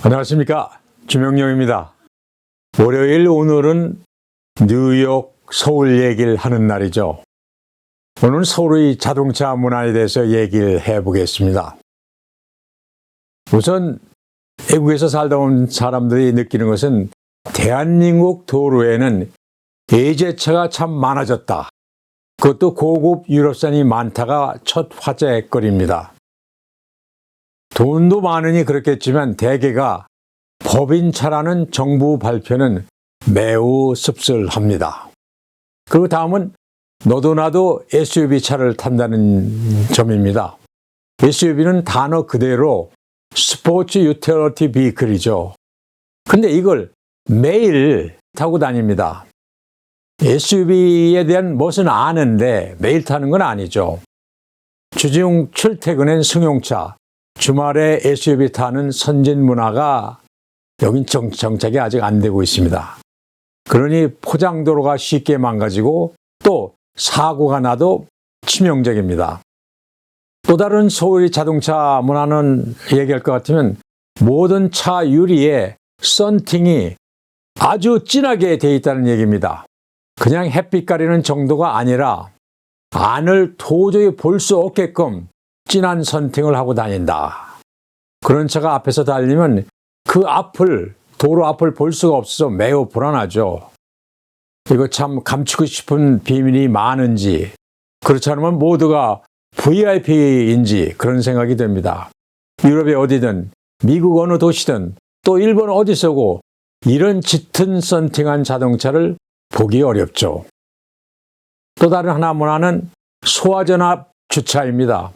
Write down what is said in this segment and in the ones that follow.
안녕하십니까, 주명용입니다. 월요일 오늘은 뉴욕, 서울 얘기를 하는 날이죠. 오늘은 서울의 자동차 문화에 대해서 얘기를 해보겠습니다. 우선 외국에서 살다 온 사람들이 느끼는 것은 대한민국 도로에는 예제차가 참 많아졌다. 그것도 고급 유럽산이 많다가 첫 화제거리입니다. 돈도 많으니 그렇겠지만 대개가 법인차라는 정부 발표는 매우 씁쓸합니다. 그리고 다음은 너도 나도 SUV차를 탄다는 점입니다. SUV는 단어 그대로 스포츠 유틸리티 비클이죠. 근데 이걸 매일 타고 다닙니다. SUV에 대한 멋은 아는데 매일 타는 건 아니죠. 주중 출퇴근엔 승용차, 주말에 SUV 타는 선진 문화가 여긴 정착이 아직 안 되고 있습니다. 그러니 포장도로가 쉽게 망가지고 또 사고가 나도 치명적입니다. 또 다른 서울의 자동차 문화는 얘기할 것 같으면 모든 차 유리에 썬팅이 아주 진하게 되어 있다는 얘기입니다. 그냥 햇빛 가리는 정도가 아니라 안을 도저히 볼 수 없게끔 진한 썬팅을 하고 다닌다. 그런 차가 앞에서 달리면 그 앞을, 도로 앞을 볼 수가 없어서 매우 불안하죠. 이거 참 감추고 싶은 비밀이 많은지, 그렇지 않으면 모두가 VIP인지 그런 생각이 듭니다. 유럽에 어디든, 미국 어느 도시든, 또 일본 어디서고 이런 짙은 썬팅한 자동차를 보기 어렵죠. 또 다른 하나 문화는 소화전 앞 주차입니다.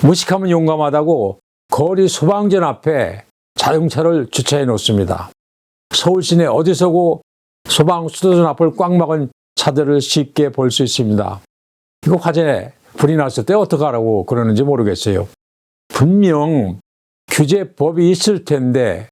무식하면 용감하다고 거리 소방전 앞에 자동차를 주차해 놓습니다. 서울 시내 어디서고 소방 수도전 앞을 꽉 막은 차들을 쉽게 볼 수 있습니다. 이거 화재 불이 났을 때 어떡하라고 그러는지 모르겠어요. 분명 규제법이 있을 텐데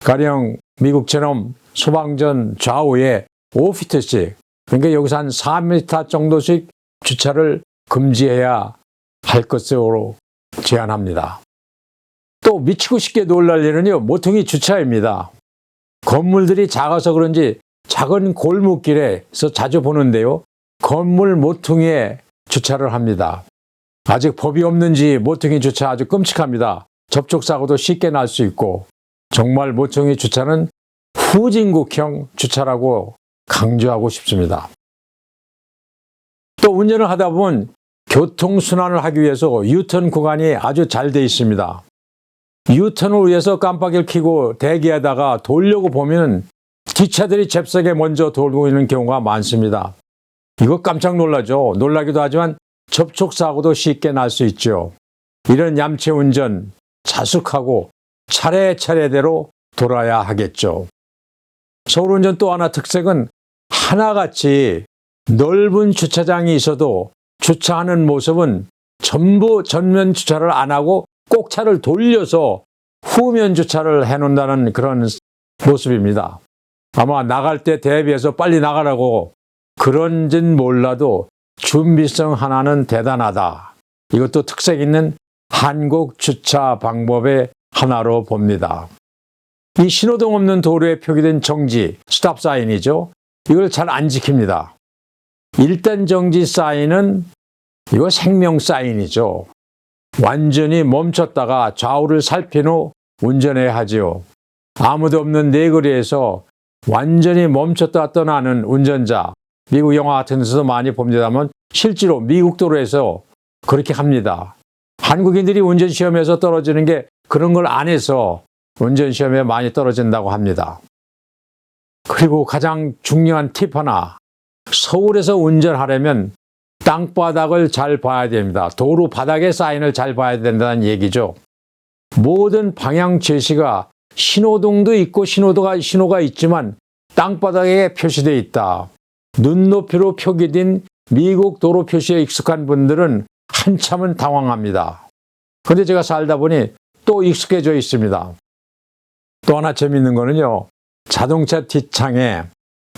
가령 미국처럼 소방전 좌우에 5피트씩, 그러니까 여기서 한 4m 정도씩 주차를 금지해야 할 것으로 제안합니다. 또 미치고 싶게 놀랄 일은요, 모퉁이 주차입니다. 건물들이 작아서 그런지 작은 골목길에서 자주 보는데요, 건물 모퉁이에 주차를 합니다. 아직 법이 없는지 모퉁이 주차 아주 끔찍합니다. 접촉사고도 쉽게 날 수 있고, 정말 모퉁이 주차는 후진국형 주차라고 강조하고 싶습니다. 또 운전을 하다 보면 교통순환을 하기 위해서 유턴 구간이 아주 잘 되어 있습니다. 유턴을 위해서 깜빡이를 켜고 대기하다가 돌려고 보면 뒷차들이 잽싸게 먼저 돌고 있는 경우가 많습니다. 이거 깜짝 놀라죠. 놀라기도 하지만 접촉사고도 쉽게 날 수 있죠. 이런 얌체 운전 자숙하고 차례차례대로 돌아야 하겠죠. 서울운전 또 하나 특색은 하나같이 넓은 주차장이 있어도 주차하는 모습은 전부 전면 주차를 안 하고 꼭 차를 돌려서 후면 주차를 해놓는다는 그런 모습입니다. 아마 나갈 때 대비해서 빨리 나가라고 그런진 몰라도 준비성 하나는 대단하다. 이것도 특색 있는 한국 주차 방법의 하나로 봅니다. 이 신호등 없는 도로에 표기된 정지, 스탑 사인이죠. 이걸 잘 안 지킵니다. 일단 정지 사인은 이거 생명 사인이죠. 완전히 멈췄다가 좌우를 살핀 후 운전해야 하지요. 아무도 없는 내거리에서 완전히 멈췄다 떠나는 운전자, 미국 영화 같은 데서도 많이 봅니다만 실제로 미국 도로에서 그렇게 합니다. 한국인들이 운전시험에서 떨어지는 게 그런 걸 안 해서 운전시험에 많이 떨어진다고 합니다. 그리고 가장 중요한 팁 하나, 서울에서 운전하려면 땅바닥을 잘 봐야 됩니다. 도로 바닥의 사인을 잘 봐야 된다는 얘기죠. 모든 방향 제시가 신호등도 있고 신호가 있지만 땅바닥에 표시되어 있다. 눈높이로 표기된 미국 도로 표시에 익숙한 분들은 한참은 당황합니다. 그런데 제가 살다 보니 또 익숙해져 있습니다. 또 하나 재밌는 거는요, 자동차 뒷창에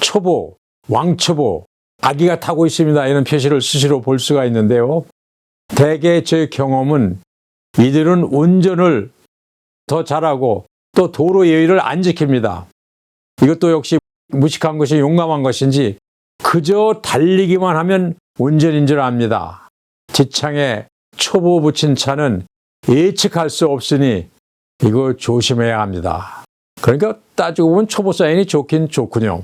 초보, 왕초보, 아기가 타고 있습니다. 이런 표시를 수시로 볼 수가 있는데요. 대개 제 경험은 이들은 운전을 더 잘하고 또 도로 예의를 안 지킵니다. 이것도 역시 무식한 것이 용감한 것인지 그저 달리기만 하면 운전인 줄 압니다. 뒷창에 초보 붙인 차는 예측할 수 없으니 이거 조심해야 합니다. 그러니까 따지고 보면 초보 사인이 좋긴 좋군요.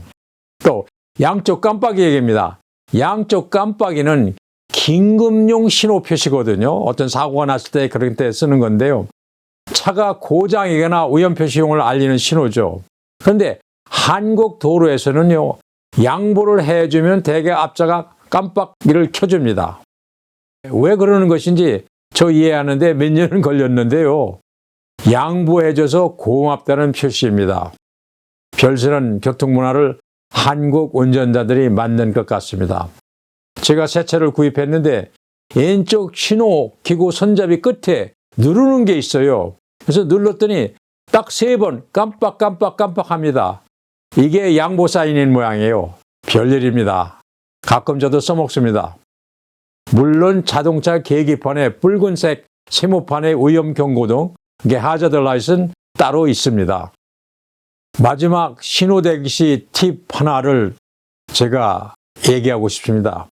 또 양쪽 깜빡이 얘기입니다. 양쪽 깜빡이는 긴급용 신호 표시거든요. 어떤 사고가 났을 때 그럴 때 쓰는 건데요. 차가 고장이거나 위험 표시용을 알리는 신호죠. 그런데 한국 도로에서는요, 양보를 해주면 대개 앞차가 깜빡이를 켜줍니다. 왜 그러는 것인지 저 이해하는데 몇 년은 걸렸는데요. 양보해줘서 고맙다는 표시입니다. 별스런 교통문화를 한국 운전자들이 만든 것 같습니다. 제가 새 차를 구입했는데 왼쪽 신호 기구 손잡이 끝에 누르는 게 있어요. 그래서 눌렀더니 딱 3번 깜빡 합니다. 이게 양보 사인인 모양이에요. 별일입니다. 가끔 저도 써먹습니다. 물론 자동차 계기판에 붉은색 세모판의 위험 경고 등 이게 하자드 라이트는 따로 있습니다. 마지막 신호 대기 시 팁 하나를 제가 얘기하고 싶습니다.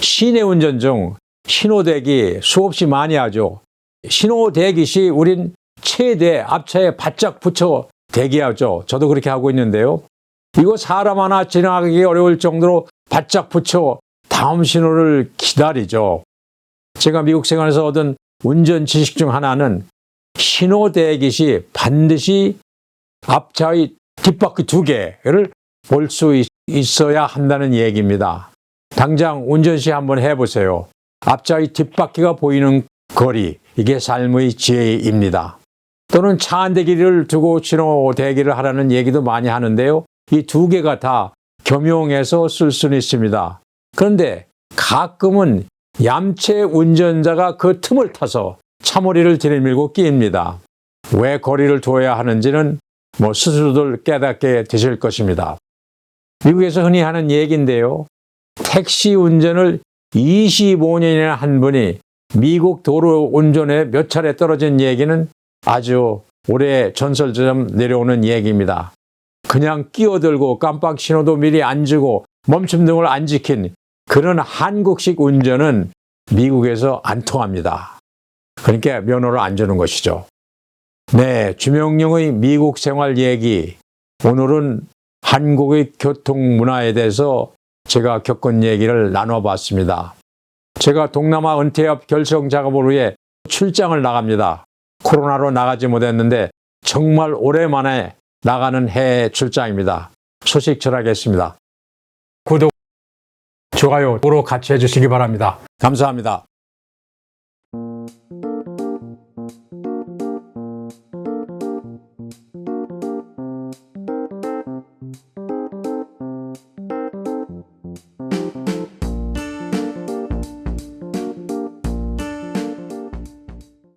시내 운전 중 신호 대기 수없이 많이 하죠. 신호 대기 시 우린 최대 앞차에 바짝 붙여 대기하죠. 저도 그렇게 하고 있는데요. 이거 사람 하나 지나가기 어려울 정도로 바짝 붙여 다음 신호를 기다리죠. 제가 미국 생활에서 얻은 운전 지식 중 하나는 신호 대기 시 반드시 앞차의 뒷바퀴 2개를 볼 수 있어야 한다는 얘기입니다. 당장 운전 시 한번 해보세요. 앞차의 뒷바퀴가 보이는 거리, 이게 삶의 지혜입니다. 또는 차 한 대기를 두고 신호 대기를 하라는 얘기도 많이 하는데요. 이 2개가 다 겸용해서 쓸 수는 있습니다. 그런데 가끔은 얌체 운전자가 그 틈을 타서 차머리를 들이밀고 끼입니다. 왜 거리를 둬야 하는지는 스스로들 깨닫게 되실 것입니다. 미국에서 흔히 하는 얘기인데요. 택시 운전을 25년이나 한 분이 미국 도로 운전에 몇 차례 떨어진 얘기는 아주 오래 전설처럼 내려오는 얘기입니다. 그냥 끼어들고 깜빡 신호도 미리 안 주고 멈춤 등을 안 지킨 그런 한국식 운전은 미국에서 안 통합니다. 그러니까 면허를 안 주는 것이죠. 네, 주명용의 미국 생활 얘기. 오늘은 한국의 교통 문화에 대해서 제가 겪은 얘기를 나눠봤습니다. 제가 동남아 은퇴업 결성 작업을 위해 출장을 나갑니다. 코로나로 나가지 못했는데 정말 오랜만에 나가는 해외 출장입니다. 소식 전하겠습니다. 구독, 좋아요, 도로 같이 해주시기 바랍니다. 감사합니다.